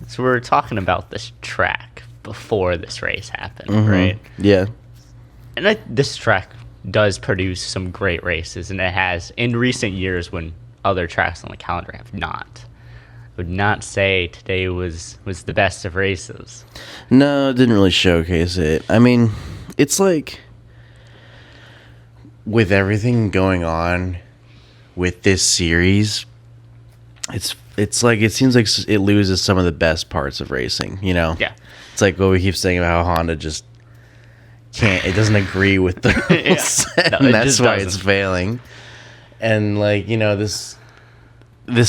So we were talking about this track before this race happened, right? Yeah. And this track does produce some great races, and it has in recent years when other tracks on the calendar have not. I would not say today was the best of races. No, it didn't really showcase it. I mean, it's like with everything going on with this series, it's like it seems like it loses some of the best parts of racing, you know? Yeah. It's like what we keep saying about how Honda just can't, it doesn't agree with the rules. No, And it that's just why doesn't. it's failing. And like, you know, this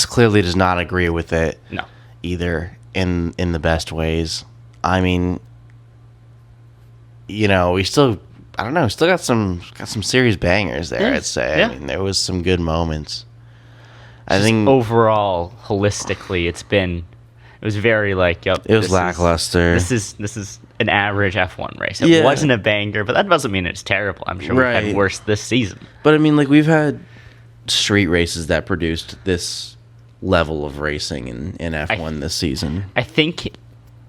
clearly does not agree with it. No. Either in the best ways. I mean, you know, we still got some serious bangers there, Yeah. I'd say. Yeah. I mean, there was some good moments. I Just think overall, holistically, it was very like, yep. it was lackluster. This is an average F1 race. It Yeah. wasn't a banger, but that doesn't mean it's terrible. I'm sure we've Right. had worse this season. But I mean, like, we've had street races that produced this level of racing in F1 this season. I think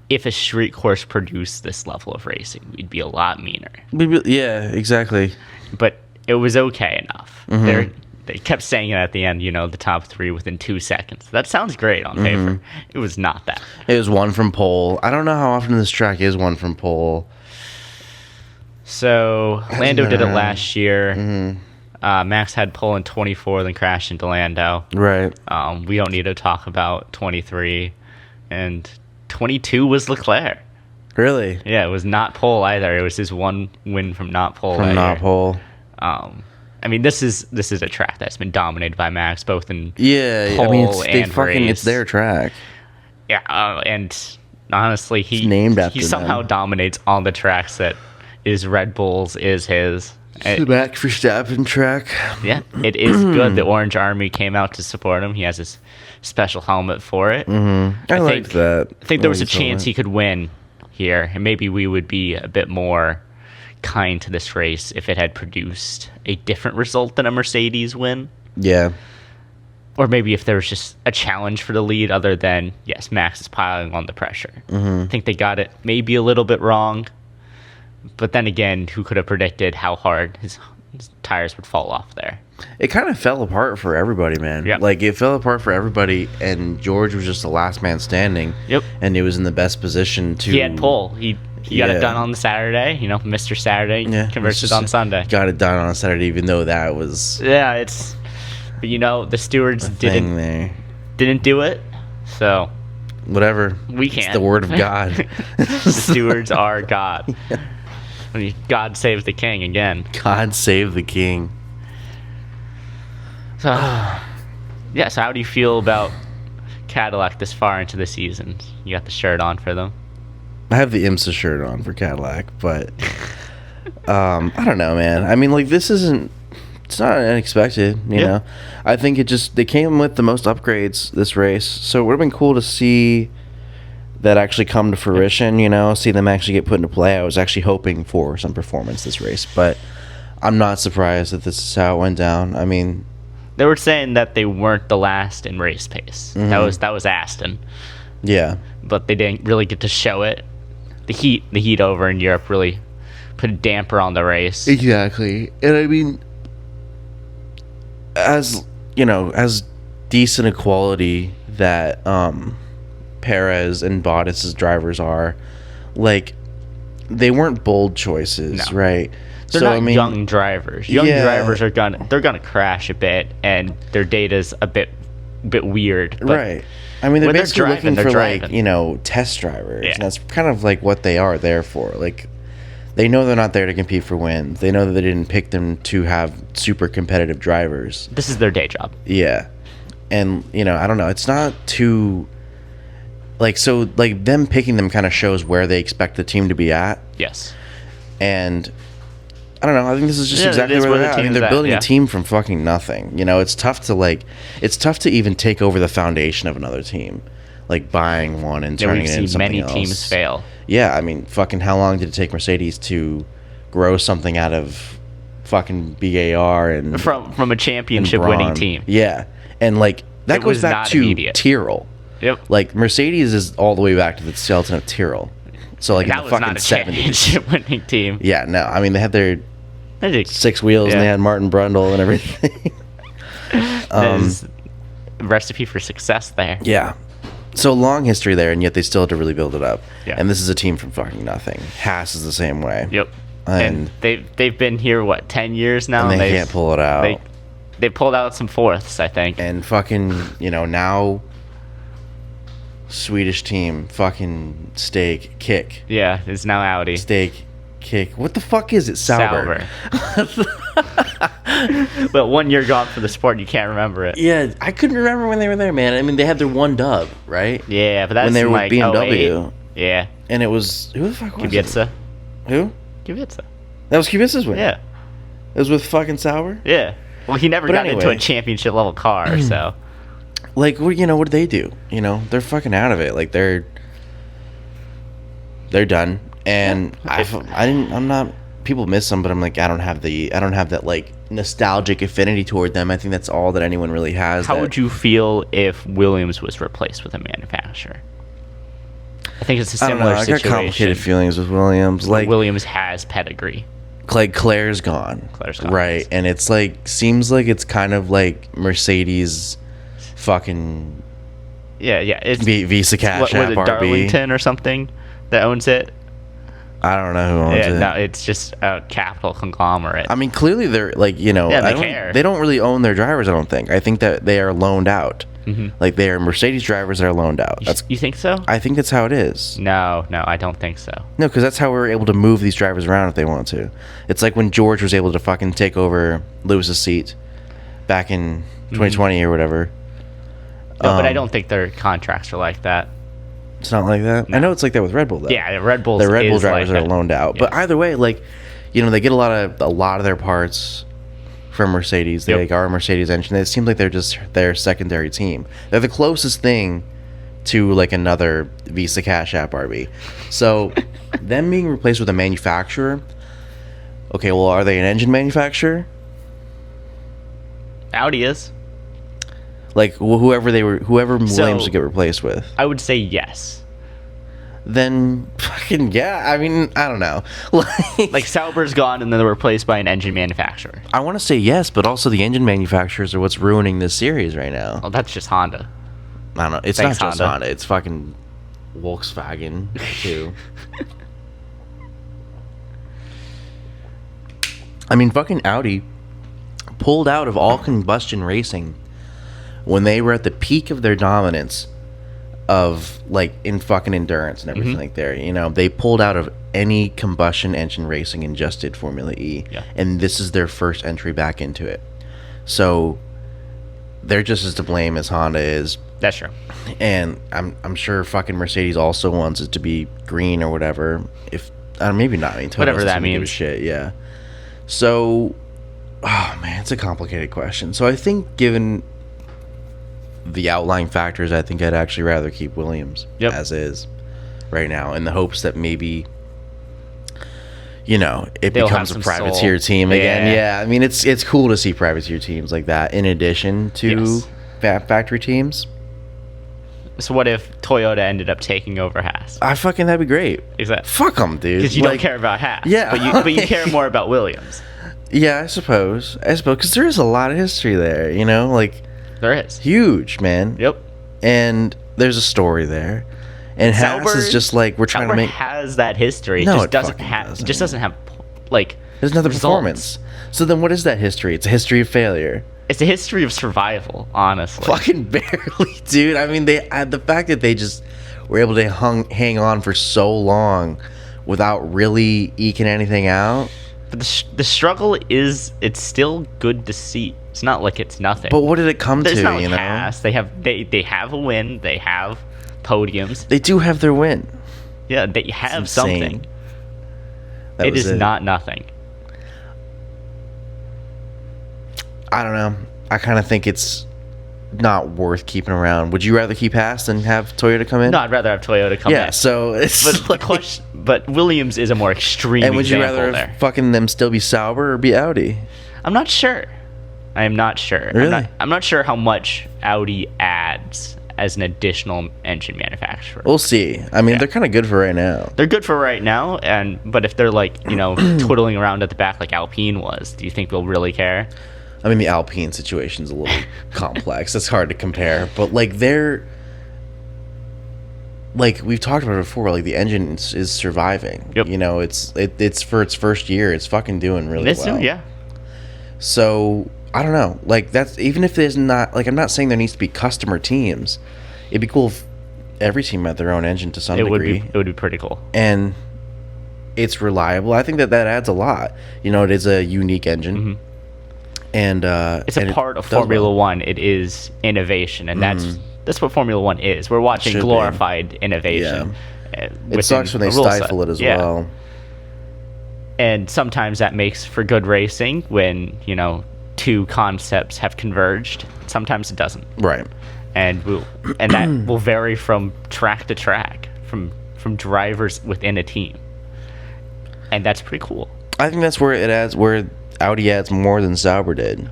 if a street course produced this level of racing, we'd be a lot meaner. Yeah, exactly. But it was okay enough. Mm-hmm. They kept saying it at the end, you know, the top three within 2 seconds. That sounds great on paper. It was not that. It was one from pole. I don't know how often this track is one from pole. So Lando did it last year. Mm-hmm. Max had pole in 24, then crashed into Lando. Right. We don't need to talk about 23. And 22 was Leclerc. Really? Yeah, it was not pole either. It was his one win from not pole. From not pole. I mean, this is a track that's been dominated by Max, both in Yeah, pole I mean, it's race. their track. Yeah, and honestly, he named after he somehow them. dominates all the tracks that is Red Bull's, is his. The Max Verstappen track. Yeah, it is good. The Orange Army came out to support him. He has his special helmet for it. I like that. I think there was a chance he could win here, and maybe we would be a bit more kind to this race if it had produced a different result than a Mercedes win. Yeah. Or maybe if there was just a challenge for the lead other than, yes, Max is piling on the pressure. I think they got it maybe a little bit wrong. But then again, who could have predicted how hard his tires would fall off there? It kind of fell apart for everybody, man. Yep. Like, it fell apart for everybody, and George was just the last man standing. Yep. And he was in the best position to... He had pole. He got it done on the Saturday. You know, Mr. Saturday converts it on Sunday. Got it done on a Saturday, even though that was... Yeah, it's... But, you know, the stewards didn't do it, so... Whatever. We can't. It's the word of God. The stewards are God. I mean, God save the king again. God save the king. So, yeah, so how do you feel about Cadillac this far into the season? You got the shirt on for them? I have the IMSA shirt on for Cadillac, but... I don't know, man. I mean, like, this isn't... It's not unexpected, you know? I think they came with the most upgrades this race, so it would have been cool to see that actually come to fruition, you know? See them actually get put into play. I was actually hoping for some performance this race, but I'm not surprised that this is how it went down. I mean... They were saying that they weren't the last in race pace. That was Aston. Yeah. But they didn't really get to show it. The heat over in Europe really put a damper on the race. Exactly. And I mean... As decent a quality that Perez and Bottas' drivers are, like, they weren't bold choices, right? They're not young drivers. Young drivers are gonna crash a bit, and their data's a bit weird. But right. I mean, they're basically looking for driving. like, test drivers, and that's kind of like what they are there for. Like, they know they're not there to compete for wins. They know that they didn't pick them to have super competitive drivers. This is their day job. Yeah. And, I don't know. It's not too... Like, so, like, them picking them kind of shows where they expect the team to be at. Yes. And, I don't know. I think this is just exactly where they're at. I mean, they're building a team from fucking nothing. It's tough to even take over the foundation of another team. Like, buying one and turning it into something else. We've seen many teams fail. Yeah, I mean, fucking how long did it take Mercedes to grow something out of fucking BAR and... From a championship winning team. Yeah. And, like, that goes back to Tyrrell. Yep. Like Mercedes is all the way back to the skeleton of Tyrrell. So like that in the was fucking not a 70s. championship winning team. Yeah, no. I mean, they had their That is- 6 wheels yeah. and they had Martin Brundle and everything. that is a recipe for success there. Yeah. So long history there, and yet they still had to really build it up. Yeah. And this is a team from fucking nothing. Haas is the same way. Yep. And they've been here, what, 10 years now? And they They've- can't pull it out. They pulled out some fourths, I think. And fucking, now Swedish team, fucking steak, kick. Yeah, it's now Audi. Steak, kick. What the fuck is it? Sauber. But 1 year gone for the sport, you can't remember it. Yeah, I couldn't remember when they were there, man. I mean, they had their one dub, right? Yeah, but that's When they were with like BMW. 08. Yeah. And it was, who the fuck was Kubica. it? Who? Kubica. That was Kubica's win. Yeah. It was with fucking Sauber? Yeah. Well, he never But got into anyway. a championship level car, so. Like, what do they do? They're fucking out of it. Like, they're done. And I'm not, people miss them, but I'm like, I don't have that, like, nostalgic affinity toward them. I think that's all that anyone really has. How would you feel if Williams was replaced with a manufacturer? I think it's a I don't similar know. I situation. got complicated feelings with Williams. Like, Williams has pedigree. Claire's gone. Claire's gone. Right. And it's like, seems like it's kind of like Mercedes fucking Yeah. It's Visa Cash what was App it, RB. Darlington or something that owns it? I don't know who owns it. No, it's just a capital conglomerate. I mean, clearly they're like, they care. They don't really own their drivers, I don't think. I think that they are loaned out. Mm-hmm. Like, they are Mercedes drivers that are loaned out. You think so? I think that's how it is. No, I don't think so. No, because that's how we're able to move these drivers around if they want to. It's like when George was able to fucking take over Lewis's seat back in 2020 or whatever. No, but I don't think their contracts are like that. It's not like that. No. I know it's like that with Red Bull, though. Yeah, Red Bull. The Red Bull drivers like are loaned out. But either way, like, they get a lot of their parts from Mercedes. They are a Mercedes engine. It seems like they're just their secondary team. They're the closest thing to like another Visa Cash App RB. So them being replaced with a manufacturer. Okay, well, are they an engine manufacturer? Audi is. Like whoever Williams would get replaced with. I would say yes. Then fucking yeah. I mean, I don't know. Like Sauber's gone and then they're replaced by an engine manufacturer. I want to say yes, but also the engine manufacturers are what's ruining this series right now. Well, that's just Honda. I don't know. It's Thanks, not just Honda. Honda. It's fucking Volkswagen too. I mean, fucking Audi pulled out of all combustion racing when they were at the peak of their dominance of like in fucking endurance and everything like there. They pulled out of any combustion engine racing and just did Formula E. Yeah. And this is their first entry back into it. So they're just as to blame as Honda is. That's true. And I'm sure fucking Mercedes also wants it to be green or whatever. If maybe not. I mean, Toyota Whatever that doesn't give a means. shit. Yeah. So, oh man, it's a complicated question. So I think given the outlying factors, I think I'd actually rather keep Williams as is right now, in the hopes that maybe it They'll becomes have a some privateer soul. team again. Yeah. Yeah, I mean it's cool to see privateer teams like that in addition to factory teams. So what if Toyota ended up taking over Haas? That'd be great. Exactly. Fuck them, dude. Because you don't care about Haas. Yeah. But you care more about Williams. Yeah, I suppose because there is a lot of history there. Like There is. huge, man. Yep. And there's a story there. And Haas Sauber- is just like we're trying Sauber to make. has that history. No, It it just doesn't fucking have. It doesn't. just doesn't have like. There's another results. performance. So then, what is that history? It's a history of failure. It's a history of survival, honestly. Fucking barely, dude. I mean, the fact that they just were able to hang on for so long without really eking anything out. But the struggle is, it's still good to see. It's not like it's nothing. But what did it come It's to? not like Haas. They have a win. They have podiums. They do have their win. Yeah, they have It's insane. something. That It was is not nothing. I don't know. I kind of think it's not worth keeping around. Would you rather keep Haas than have Toyota come in? No, I'd rather have Toyota come Yeah, in. so it's But the question, but Williams is a more extreme and would you example rather there. have fucking them still be Sauber or be Audi? I'm not sure. I am not sure. Really? I'm not sure how much Audi adds as an additional engine manufacturer. We'll see. I mean, they're kind of good for right now. They're good for right now, but if they're like, twiddling around at the back like Alpine was, do you think they'll really care? I mean, the Alpine situation's a little complex. It's hard to compare, but like they're like we've talked about it before. Like the engine is surviving. Yep. It's for its first year. It's fucking doing really well. Yeah. So I don't know. Like that's even if there's not like I'm not saying there needs to be customer teams. It'd be cool if every team had their own engine to some degree. It would be pretty cool. And it's reliable. I think that adds a lot. It is a unique engine. Mm-hmm. And it's a part of Formula One. It is innovation, and that's what Formula One is. We're watching glorified innovation. Yeah. It sucks when they stifle it as well. And sometimes that makes for good racing when two concepts have converged. Sometimes it doesn't. Right. And that will vary from track to track, from drivers within a team, and that's pretty cool. I think that's where Audi adds more than Sauber did.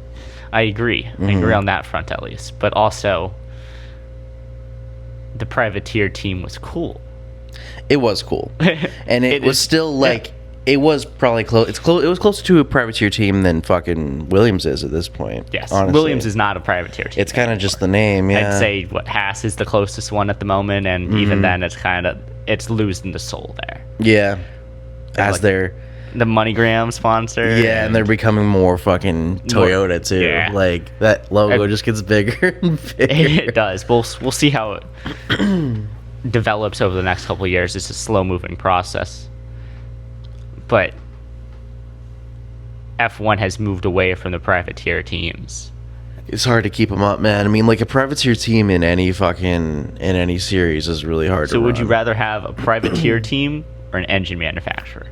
I agree. I agree on that front at least. But also, the privateer team was cool. It was cool, and it was still like it was probably close. It was closer to a privateer team than fucking Williams is at this point. Yes, honestly. Williams is not a privateer team. It's kind of just the name. Yeah, I'd say Haas is the closest one at the moment, and even then, it's losing the soul there. Yeah, as they're the MoneyGram sponsor. Yeah, and they're becoming more fucking Toyota too. Yeah. Like that logo just gets bigger and bigger. It does. We'll see how it develops over the next couple of years. It's a slow moving process, but F1 has moved away from the privateer teams. It's hard to keep them up, man. I mean, like a privateer team in any series is really hard to run. So would you rather have a privateer team or an engine manufacturer?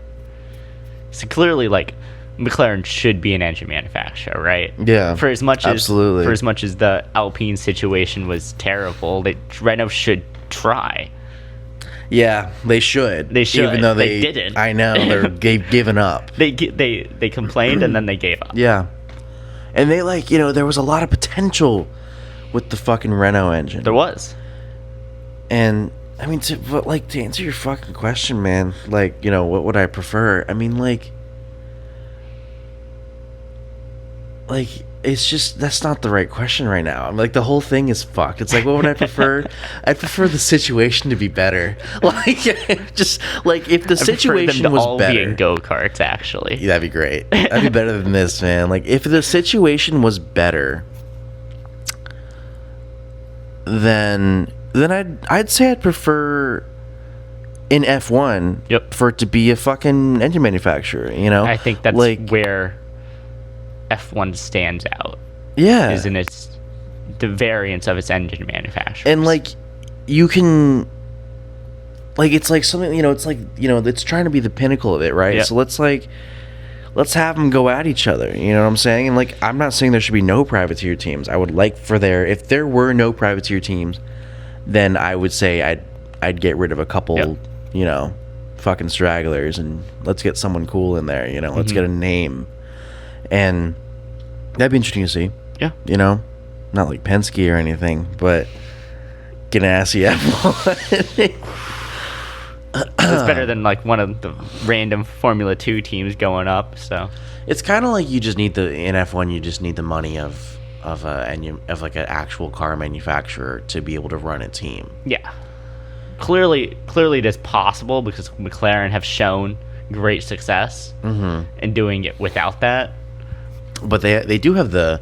So clearly, like, McLaren should be an engine manufacturer, right? Yeah. For as much as absolutely. The Alpine situation was terrible, Renault should try. Yeah, they should. They should. Even though they didn't. I know they've given up. They complained and then they gave up. Yeah, and they there was a lot of potential with the fucking Renault engine. There was. And I mean, to answer your fucking question, man, what would I prefer? I mean, it's just, that's not the right question right now. I'm the whole thing is fucked. It's what would I prefer? I'd prefer the situation to be better. If the situation was all better. Be in go-karts, actually. Yeah, that'd be great. That'd be better than this, man. If the situation was better, then I'd say I'd prefer in F1 for it to be a fucking engine manufacturer, I think that's where F1 stands out. Yeah. Is in the variance of its engine manufacturers. And you can it's something, it's trying to be the pinnacle of it, right? Yep. So let's have them go at each other, you know what I'm saying? And I'm not saying there should be no privateer teams. I would if there were no privateer teams, then I would say I'd get rid of a couple, fucking stragglers, and let's get someone cool in there, let's get a name. And that'd be interesting to see. Yeah. Not like Penske or anything, but get an assy F1. It's better than one of the random Formula 2 teams going up, so. It's kind of like in F1 you just need the money of an actual car manufacturer to be able to run a team. Yeah, clearly it is possible because McLaren have shown great success in doing it without that. But they do have the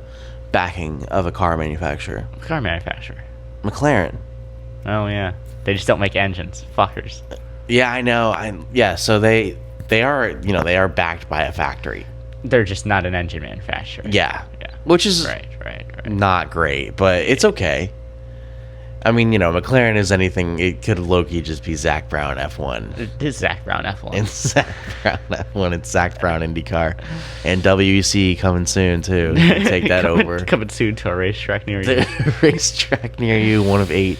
backing of a car manufacturer. Car manufacturer. McLaren. Oh yeah, they just don't make engines, fuckers. Yeah, I know. So they are backed by a factory. They're just not an engine manufacturer. Yeah. Which is right. Not great, but it's okay. I mean, McLaren is anything. It could low-key just be Zach Brown F1. It is Zach Brown F1. It's Zach Brown F1. It's Zach Brown IndyCar. And WEC coming soon, too. Take that over. Coming soon to a racetrack near you. Racetrack near you, one of 8.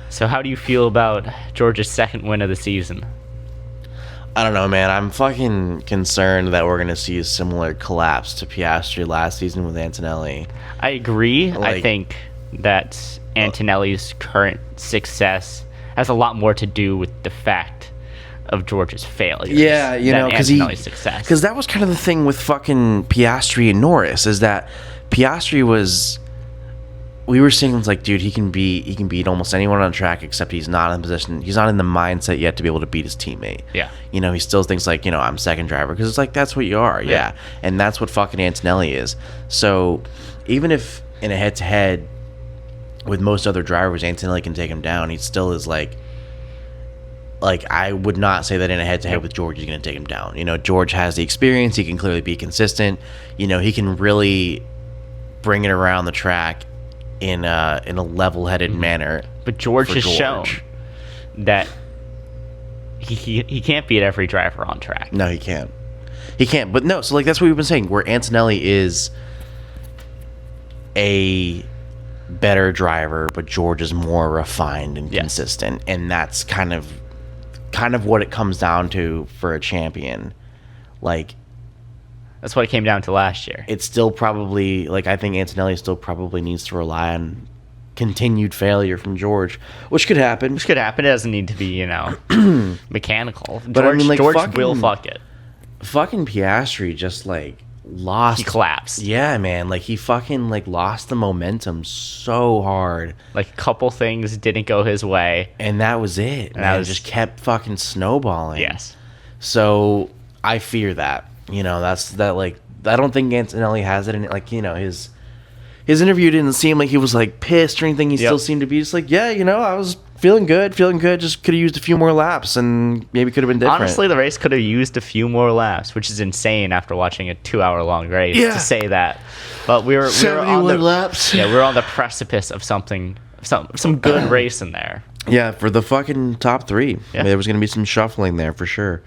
So how do you feel about Georgia's second win of the season? I don't know, man. I'm fucking concerned that we're going to see a similar collapse to Piastri last season with Antonelli. I agree. I think that Antonelli's current success has a lot more to do with the fact of George's failures. Yeah, because success. Because that was kind of the thing with fucking Piastri and Norris, is that Piastri was. We were seeing, it's like, dude, he can beat almost anyone on track, except he's not in position. He's not in the mindset yet to be able to beat his teammate. Yeah. He still thinks like, I'm second driver, because it's like, that's what you are. Yeah. And that's what fucking Antonelli is. So even if in a head-to-head with most other drivers, Antonelli can take him down, he still is like I would not say that in a head-to-head with George he's going to take him down. George has the experience. He can clearly be consistent. He can really bring it around the track in a level-headed manner. But George has shown that he can't beat every driver on track. No, he can't. He can't. But no, so like that's what we've been saying, where Antonelli is a better driver, but George is more refined and consistent, and that's kind of what it comes down to for a champion. Like, that's what it came down to last year. It's still probably, like, I think Antonelli still probably needs to rely on continued failure from George, which could happen. It doesn't need to be, mechanical. But George will fuck it. Fucking Piastri just, like, lost. He collapsed. Yeah, man. Like, he fucking, like, lost the momentum so hard. Like, a couple things didn't go his way. And that was it. And it just kept fucking snowballing. Yes. So, I fear that. Like, I don't think Antonelli has it in it. Like, his interview didn't seem like he was, like, pissed or anything. He still seemed to be just like, yeah, I was feeling good. Just could have used a few more laps and maybe could have been different. Honestly, the race could have used a few more laps, which is insane after watching a 2-hour-long race to say that. But we were on the laps. Yeah, we were on the precipice of something, some good race in there. Yeah, for the fucking top three. Yeah. I mean, there was going to be some shuffling there for sure.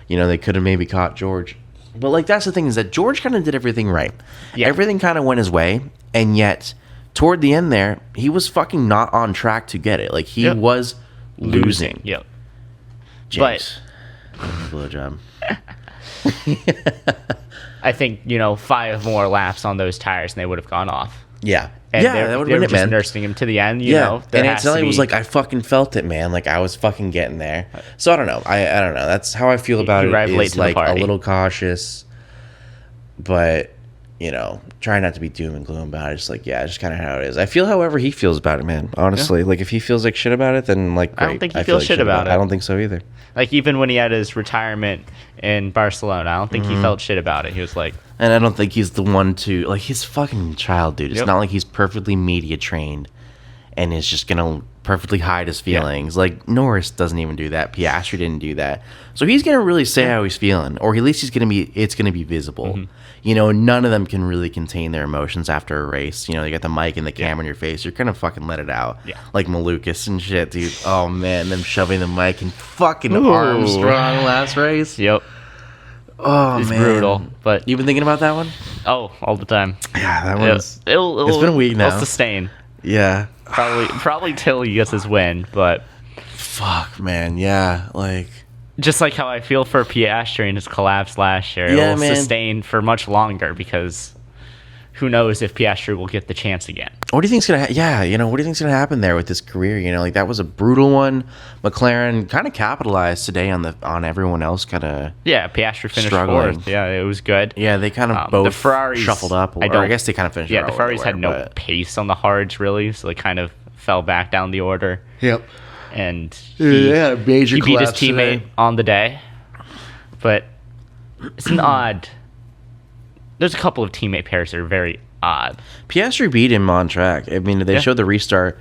They could have maybe caught George. But, like, that's the thing, is that George kind of did everything right. Yeah. Everything kind of went his way, and yet, toward the end there, he was fucking not on track to get it. Like, he was losing. Yep. James. Blowjob. I think, 5 more laps on those tires and they would have gone off. Yeah. And that would have been it, man. Nursing him to the end, you know. And Antonelli was like, I fucking felt it, man. Like, I was fucking getting there. So, I don't know. I don't know. That's how I feel about it. Is like a little cautious, but, try not to be doom and gloom about it. Just like, just kind of how it is. I feel however he feels about it, man. Honestly. Like, if he feels like shit about it, then, like, great. I don't think he feels shit about it. I don't think so either. Like, even when he had his retirement in Barcelona, I don't think he felt shit about it. He was like... And I don't think he's the one to... Like, he's fucking child, dude. It's not like he's perfectly media trained and is just going to perfectly hide his feelings. Yeah. Like, Norris doesn't even do that. Piastri didn't do that. So he's going to really say how he's feeling. Or at least it's going to be visible. Mm-hmm. None of them can really contain their emotions after a race. You got the mic and the camera in your face. You're going to fucking let it out. Yeah. Like Malukas and shit, dude. Oh, man. Them shoving the mic in fucking Armstrong last race. Yep. Oh, it's man. Brutal. But you been thinking about that one? Oh, all the time. Yeah, that one's... It's been a week now. It'll sustain. Yeah. Probably till he gets his win, but... Fuck, man. Yeah, like... Just like how I feel for Piastri and his collapse last year. It will sustain for much longer because... Who knows if Piastri will get the chance again? What do you think's gonna? What do you think's gonna happen there with his career? Like that was a brutal one. McLaren kind of capitalized today on everyone else kind of. Yeah, Piastri finished fourth. Yeah, it was good. Yeah, they kind of both the Ferraris shuffled up. I guess they kind of finished. Yeah, the Ferraris had no pace on the hards really, so they kind of fell back down the order. Yep. And he beat his teammate on the day, but it's an odd. There's a couple of teammate pairs that are very odd. Piastri beat him on track. I mean, they showed the restart.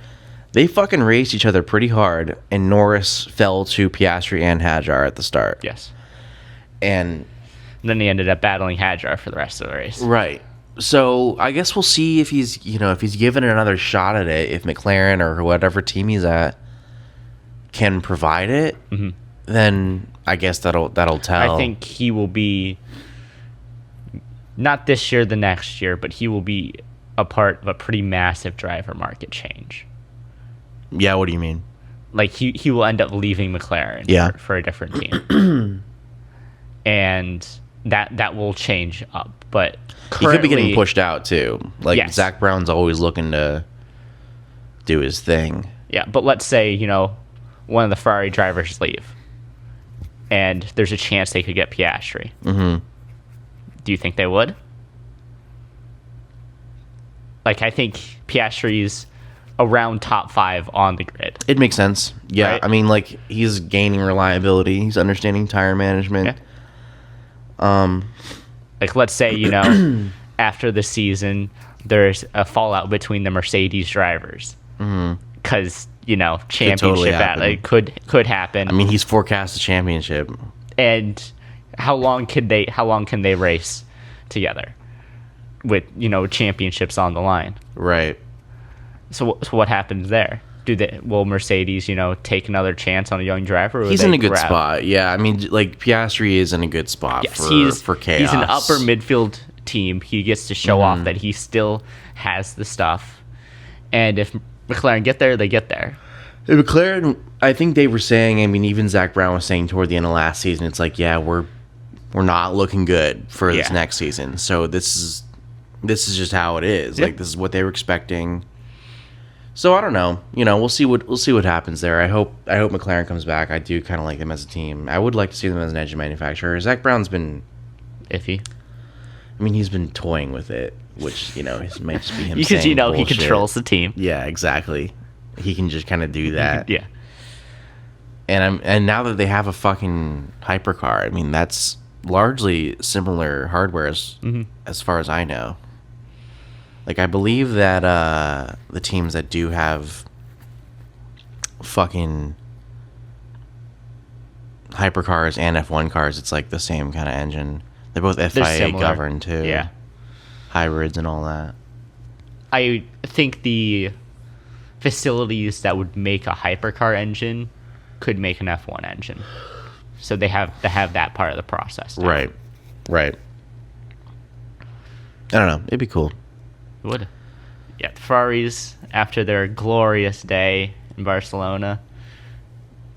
They fucking raced each other pretty hard, and Norris fell to Piastri and Hadjar at the start. Yes. And then he ended up battling Hadjar for the rest of the race. Right. So I guess we'll see if he's given it another shot at it. If McLaren or whatever team he's at can provide it, then I guess that'll tell. I think he will be. Not this year, the next year, but he will be a part of a pretty massive driver market change. Yeah, what do you mean? Like, he will end up leaving McLaren for a different team. And that will change up. But he could be getting pushed out, too. Like, Zach Brown's always looking to do his thing. Yeah, but let's say, one of the Ferrari drivers leave, and there's a chance they could get Piastri. Mm-hmm. Do you think they would? Like, I think Piastri's around top 5 on the grid. It makes sense. Yeah, right? I mean, like, he's gaining reliability. He's understanding tire management. Yeah. Like, let's say, after the season, there's a fallout between the Mercedes drivers. Because, championship totally happen. It could happen. I mean, he's forecast a championship. And how long can they race together with, championships on the line? Right. So what happens there? Will Mercedes, take another chance on a young driver? He's in a good spot. Yeah, I mean, like, Piastri is in a good spot for chaos. He's an upper midfield team. He gets to show off that he still has the stuff. And if McLaren get there, they get there. McLaren, I think they were saying, I mean, even Zach Brown was saying toward the end of last season, it's like, yeah, we're not looking good for this next season. So this is just how it is. Like, this is what they were expecting. So I don't know. We'll see what happens there. I hope McLaren comes back. I do kind of like them as a team. I would like to see them as an engine manufacturer. Zach Brown's been iffy. I mean, he's been toying with it, which it might just be him. Because saying he bullshit. controls the team. Yeah, exactly. He can just kind of do that. Yeah. And now that they have a fucking hypercar, I mean, that's largely similar hardware as far as I know. Like, I believe that the teams that do have fucking hypercars and F1 cars, it's like the same kind of engine. They're both FIA governed too. Yeah. Hybrids and all that. I think the facilities that would make a hypercar engine could make an F1 engine. So they have to have that part of the process now. Right. I don't know. It'd be cool. Would. Yeah, the Ferraris, after their glorious day in Barcelona,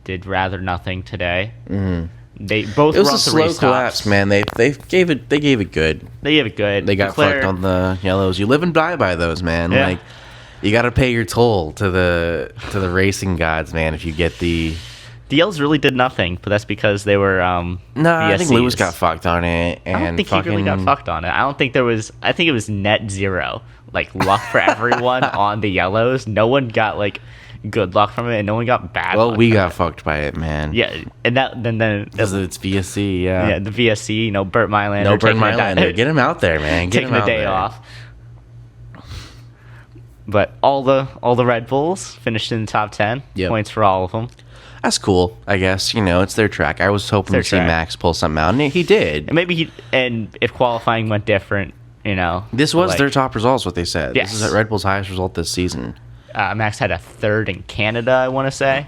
did rather nothing today. They both. It was a slow collapse, man. They gave it good. They gave it good. They got fucked on the yellows. You live and die by those, man. Yeah. Like, you got to pay your toll to the racing gods, man. If you get the yellows really did nothing, but that's because they were No, I think Lewis got fucked on it. And I don't think he really got fucked on it. I don't think there was. I think it was net zero. Like, luck for everyone on the yellows. No one got good luck from it, and no one got bad luck. Well, we got fucked by it, man. Yeah, and then because it's VSC. Yeah, the VSC. Burt Mylander. No, Burt Mylander. Get him out there, man. Get taking the day off. But all the Red Bulls finished in the top 10. Yep. Points for all of them. That's cool, I guess. It's their track. I was hoping to see Max pull something out, and he did. And maybe if qualifying went different, This was their top results, what they said. Yes. This is Red Bull's highest result this season. Max had a third in Canada, I want to say.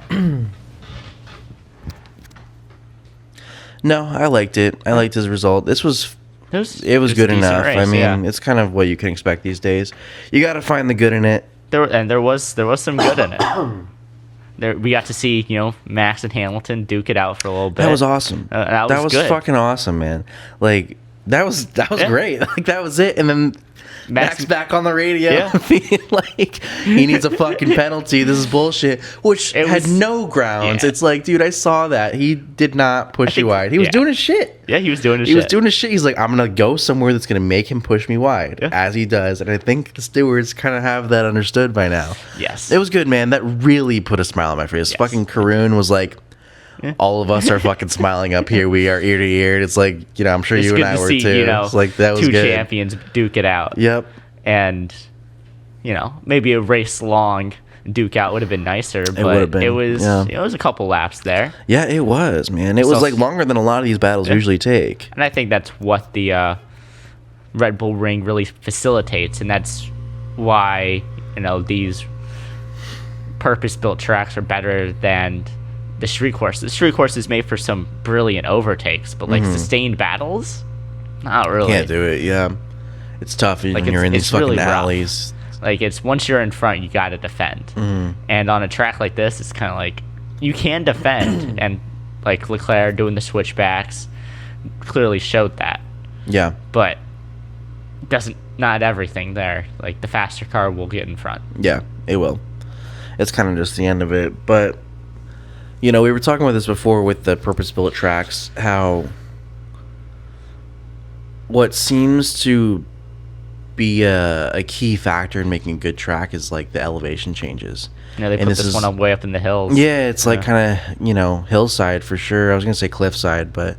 No, I liked it. I liked his result. It was good enough. Race, I mean, it's kind of what you can expect these days. You got to find the good in it. There was some good in it. We got to see Max and Hamilton duke it out for a little bit. That was awesome. That was good. Fucking awesome, man. Like, that was great. Like, that was it. And then Max back on the radio being like, he needs a fucking penalty. This is bullshit. Which had no grounds. Yeah. It's like, dude, I saw that. He did not push you wide. He was doing his shit. Yeah, he was doing his shit. He's like, I'm going to go somewhere that's going to make him push me wide, as he does. And I think the stewards kind of have that understood by now. Yes. It was good, man. That really put a smile on my face. Yes. Fucking Karun was like, all of us are fucking smiling up here. We are ear to ear. It's like, I'm sure you and I were too. It's like, that was two good. Champions duke it out. Yep. And, maybe a race long duke out would have been nicer, but it was a couple laps there. Yeah, it was, man. It was like longer than a lot of these battles usually take. And I think that's what the Red Bull Ring really facilitates, and that's why, these purpose-built tracks are better than the street course. The street course is made for some brilliant overtakes, but sustained battles, not really. Can't do it. Yeah, it's tough when you're in these fucking really alleys. Like, it's once you're in front, you got to defend. And on a track like this, it's kind of like you can defend, and like Leclerc doing the switchbacks clearly showed that. Yeah, but not everything there. Like, the faster car will get in front. Yeah, it will. it's kind of just the end of it. But you know, we were talking about this before with the purpose-built tracks, how what seems to be a key factor in making a good track is like the elevation changes. Yeah, they put this one up way up in the hills. Yeah, it's like kind of, you know, hillside for sure. I was gonna say cliffside, but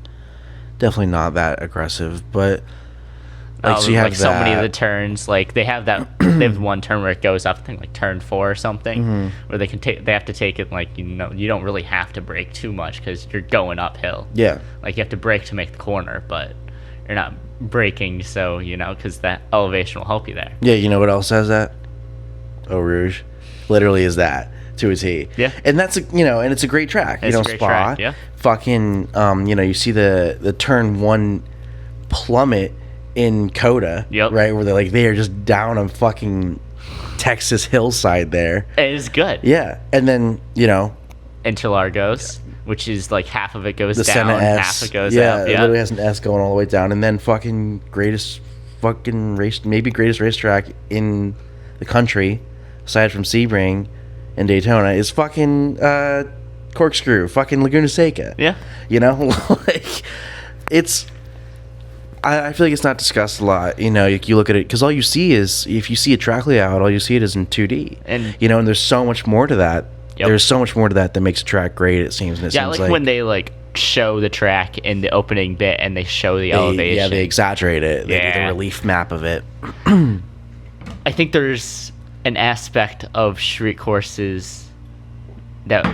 definitely not that aggressive. But like, so you have like so many of the turns, like they have that. They have one turn where it goes up, I think like turn 4 or something, where they can take. They have to take it like, you know, you don't really have to brake too much because you're going uphill. Yeah, like you have to brake to make the corner, but you're not braking, so you know, because that elevation will help you there. Yeah, you know what else has that? Eau Rouge, literally is that to a T. Yeah, and that's you know, and it's a great track. It's you know, a great Spa, track, yeah. Fucking, you know, you see the turn 1 plummet in Coda, yep. right, where they are just down a fucking Texas hillside there. It is good. Yeah, and then you know, Interlagos, which is like half of it goes the down, Senna S, half of it goes yeah, up. it literally has an S going all the way down, and then greatest racetrack in the country, aside from Sebring and Daytona, is fucking Corkscrew, fucking Laguna Seca. Yeah, you know, like it's. I feel like it's not discussed a lot. You know, you look at it because all you see is, if you see a track layout, all you see it is in 2D. And you know, and there's so much more to that. Yep. There's so much more to that makes a track great. It seems. And it seems like when they like show the track in the opening bit and they show the elevation. Yeah, they exaggerate it. They do the relief map of it. I think there's an aspect of street courses that,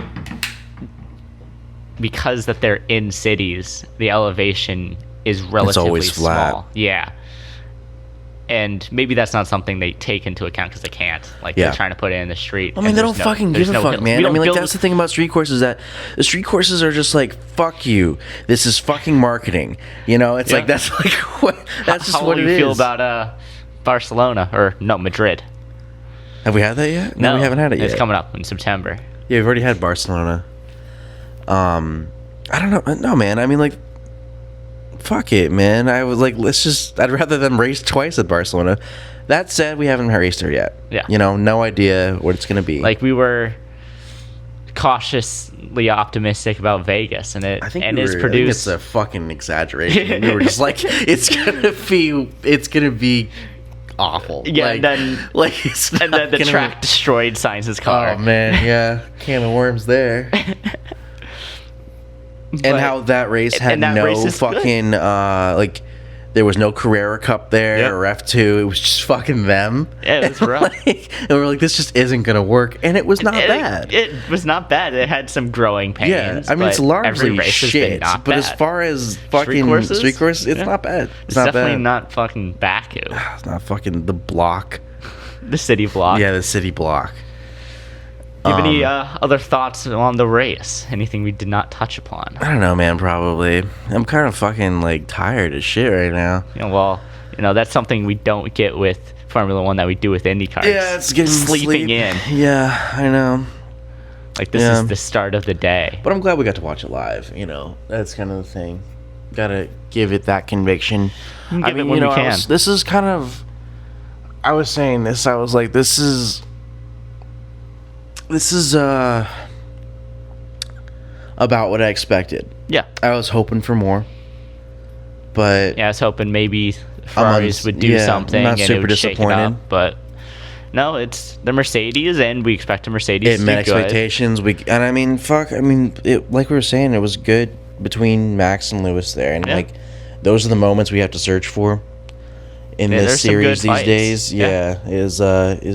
because that they're in cities, the elevation is relatively always flat. small. Yeah. And maybe that's not something they take into account because they can't. Like, they're trying to put it in the street. I mean, they don't fucking give a fuck, man. I mean, like, that's the thing about street courses, that the street courses are just like, fuck you. This is fucking marketing. You know, it's like, that's like, what, that's just what it is. How do you feel about Barcelona? Or, no, Madrid. Have we had that yet? No, we haven't had it yet. It's coming up in September. Yeah, we've already had Barcelona. I don't know. No, man. I mean, like, fuck it, man. I was like, I'd rather them race twice at Barcelona. That said, we haven't raced there yet. Yeah. You know, no idea what it's going to be. Like, we were cautiously optimistic about Vegas, and it is produced. I think it's a fucking exaggeration. We were just like, it's gonna be awful. Yeah, like, and then the track destroyed Sainz's car. Oh man, yeah, can of worms there. And how that race had no fucking like, there was no Carrera Cup there or F2. It was just fucking them. Yeah, it was rough. And we're like, this just isn't gonna work. And it was not bad. It was not bad. It had some growing pains. Yeah, I mean, it's largely shit. But as far as fucking street courses, it's not bad. It's not definitely not fucking Baku. It's not fucking the block. The city block. Yeah, the city block. Do you have any other thoughts on the race? Anything we did not touch upon? I don't know, man. Probably. I'm kind of fucking like tired as shit right now. Yeah, well, you know, that's something we don't get with Formula One that we do with IndyCars. Yeah, it's getting sleeping in. Yeah, I know. Like, this is the start of the day. But I'm glad we got to watch it live. You know, that's kind of the thing. Gotta give it that conviction. I mean, when we can. This is kind of. I was saying this. I was like, this is about what I expected. Yeah. I was hoping for more. But yeah, I was hoping maybe Ferraris would do something. I'm not and super it would shake disappointed. it up, but no, it's the Mercedes, and we expect a Mercedes to met do good. expectations. And I mean, like we were saying, it was good between Max and Lewis there. And like, those are the moments we have to search for in this series these days. Yeah, is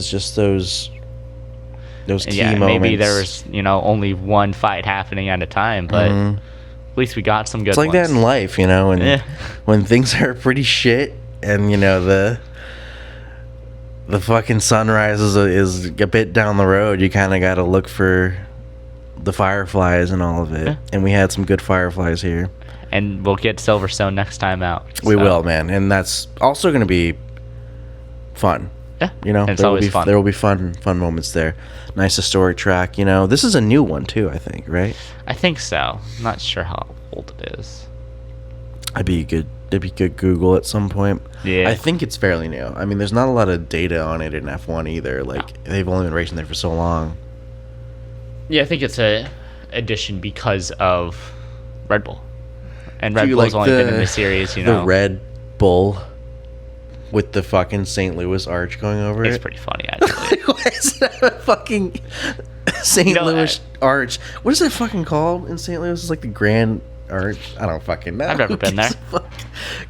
just those key moments. Maybe there was, only one fight happening at a time, but at least we got some good ones. It's like that in life, and when things are pretty shit, and the fucking sunrise is a bit down the road, you kind of got to look for the fireflies and all of it. Yeah. And we had some good fireflies here. And we'll get Silverstone next time out. We will, man, and that's also going to be fun. Yeah, it's always fun. There will be fun moments there. Nice historic track. This is a new one too, I think, right? I think so. I'm not sure how old it is. It'd be good Google at some point. Yeah, I think it's fairly new. I mean, there's not a lot of data on it in F1 either. Like, they've only been racing there for so long. Yeah, I think it's a addition because of Red Bull. And Red Do you Bull's like only been in the series, The Red Bull with the fucking St. Louis arch going over It's it. pretty funny, actually. Why is that a fucking St. Louis arch? What is that fucking called in St. Louis? It's like the Grand Arch. I don't fucking know. I've never been there.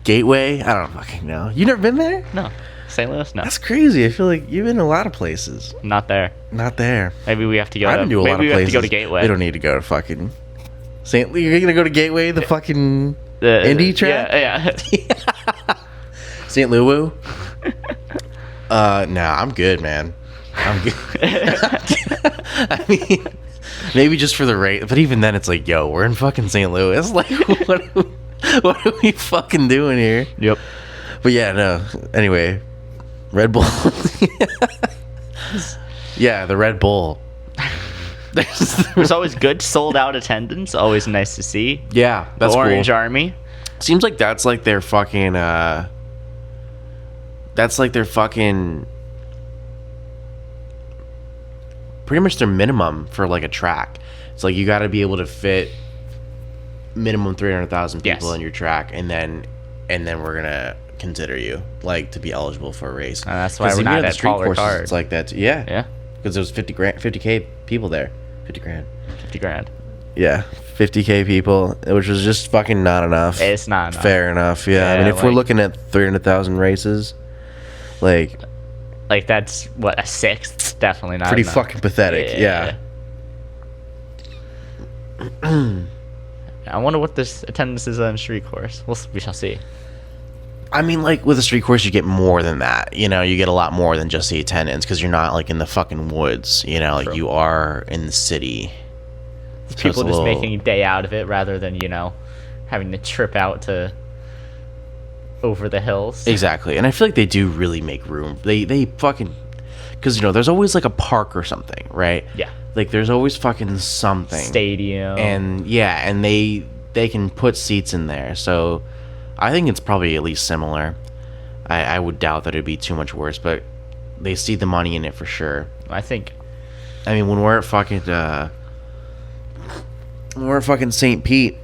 Gateway? I don't fucking know. You never been there? No. St. Louis? No. That's crazy. I feel like you've been in a lot of places. Not there. Not there. Maybe we have to go I've been to a lot of maybe we places. have to go to Gateway. We don't need to go to fucking St. You're gonna go to Gateway, the fucking indie track? Yeah. St. Louis? Nah, I'm good, man. I'm good. I mean, maybe just for the rate, but even then, it's like, yo, we're in fucking St. Louis. Like, what are we fucking doing here? Yep. But yeah, no. Anyway, Red Bull. Yeah, the Red Bull. There's always good sold out attendance. Always nice to see. Yeah, that's the Orange cool. Army. Seems like that's like their fucking pretty much their minimum for like a track. It's like you got to be able to fit minimum 300,000 people in your track, and then we're gonna consider you like to be eligible for a race. And that's why we're not at taller cars. It's like that. Yeah. Yeah. Because there was 50K people there. 50 grand. 50 grand. Yeah, 50K people, which was just fucking not enough. It's not enough. Fair enough. Yeah. I mean, if we're looking at 300,000 races, like that's what, a sixth? Definitely not pretty enough. fucking pathetic. Yeah. I wonder what this attendance is on street course. We shall see. I mean, like with a street course, you get more than that. You know, you get a lot more than just the attendance because you're not like in the fucking woods. You know, like you are in the city. So people just making a day out of it rather than having to trip out to over the hills. Exactly, and I feel like they do really make room. They fucking because there's always like a park or something, right? Yeah. Like there's always fucking something stadium, and they can put seats in there. So I think it's probably at least similar. I would doubt that it'd be too much worse, but they see the money in it for sure. I mean, when we're at fucking St. Pete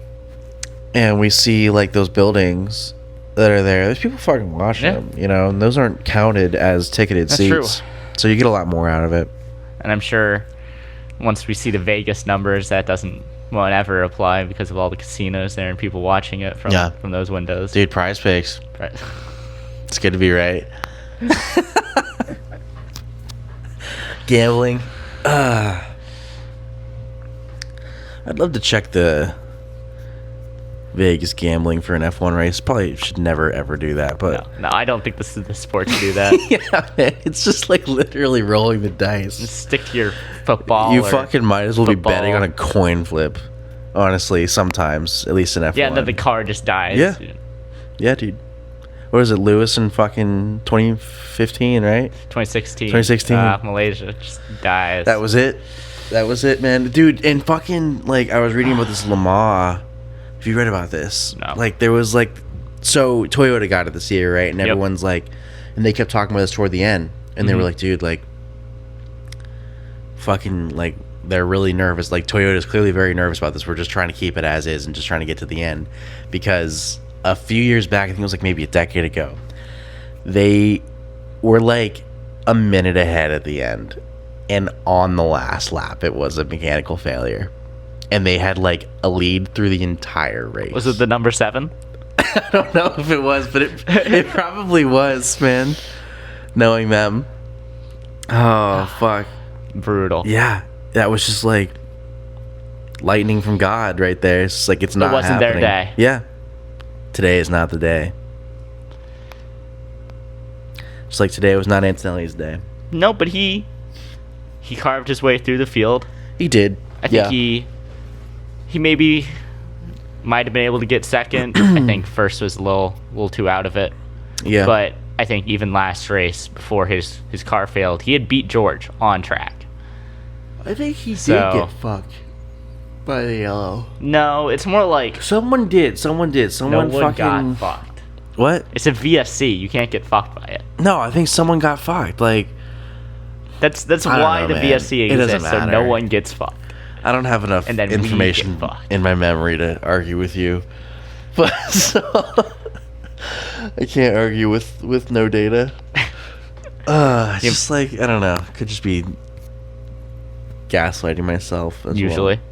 and we see like those buildings that are there's people fucking watching them, and those aren't counted as ticketed seats. True. So you get a lot more out of it. And I'm sure once we see the Vegas numbers, that won't ever apply because of all the casinos there and people watching it from those windows. Dude, Prize Picks. Right. It's good to be right. Gambling. I'd love to check the Vegas gambling for an F1 race. Probably should never ever do that, but no, I don't think this is the sport to do that. Yeah, man, it's just like literally rolling the dice. Just stick to your football. You fucking might as well be betting on a coin flip. Honestly, sometimes, at least in F1. Yeah, and then the car just dies. Yeah, dude. What is it, Lewis in fucking 2015, right? 2016. Malaysia just dies. That was it, man. Dude, and fucking, like, I was reading about this Lamar. Have you read about this? No. Like, there was, like, so Toyota got it this year, right? And everyone's like, and they kept talking about this toward the end. And they were like, dude, like, fucking, like, they're really nervous. Like, Toyota's clearly very nervous about this. We're just trying to keep it as is and just trying to get to the end. Because a few years back, I think it was like maybe a decade ago, they were like a minute ahead at the end. And on the last lap, it was a mechanical failure. And they had like a lead through the entire race. Was it the number 7? I don't know if it was, but it probably was, man. Knowing them. Oh, fuck. Brutal. Yeah. That was just like lightning from God right there. It's like it's not wasn't happening. their day. Yeah. Today is not the day. Just like today was not Antonelli's day. No, but he carved his way through the field. He did. I think he maybe might have been able to get second. I think first was a little too out of it. Yeah. But I think even last race before his car failed, he had beat George on track. I think he did get fucked by the yellow. No, it's more like someone did. Someone no one fucking got fucked. What? It's a VSC. You can't get fucked by it. No, I think someone got fucked. Like that's why the VSC exists, so no one gets fucked. I don't have enough And then we get information fucked. in my memory to argue with you. But so I can't argue with no data. It's just like, I don't know. Could just be gaslighting myself as Usually. well.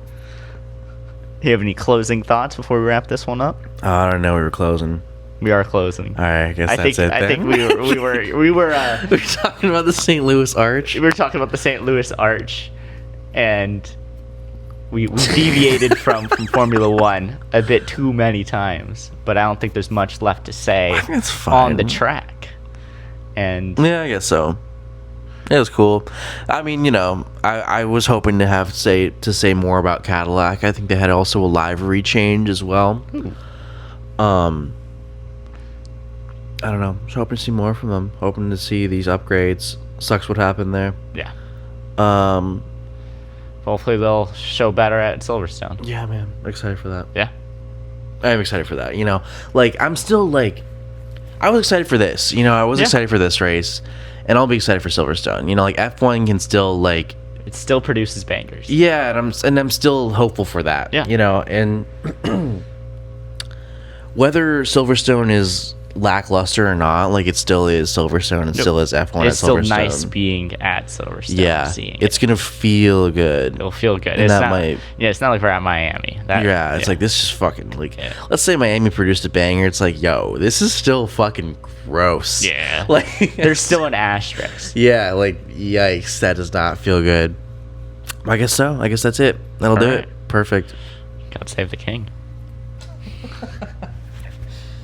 Do you have any closing thoughts before we wrap this one up? I don't know. We were closing. We are closing. All right, I guess that's it. I think we were we were talking about the St. Louis Arch. we were talking about the St. Louis Arch, and we deviated from Formula One a bit too many times. But I don't think there's much left to say I think that's fine. on the track. And Yeah, I guess so. It was cool. I mean, you know, I was hoping to say more about Cadillac. I think they had also a livery change as well. I don't know. Just hoping to see more from them. Hoping to see these upgrades. Sucks what happened there. yeah, Um, hopefully they'll show better at Silverstone. yeah, man. I'm excited for that. Yeah. I'm excited for that. You know, like, I'm still, like, I was excited for this. You know, I was Yeah. excited for this race. And I'll be excited for Silverstone. You know, like, F1 can still, like, It still produces bangers. yeah, and I'm still hopeful for that. Yeah. You know, and whether Silverstone is lackluster or not, like, it still is Silverstone. It still is F1 It's at still Silverstone. nice being at Silverstone. Yeah, seeing it's gonna feel good. it'll feel good. And It's that not, might- yeah, it's not like we're at Miami. That, Yeah, it's like, this is fucking, like, Yeah. let's say Miami produced a banger. It's like, yo, this is still fucking gross. Yeah. Like, There's still an asterisk. yeah, like, yikes, that does not feel good. I guess so. I guess that's it. That'll do Alright. it. Perfect. God save the king.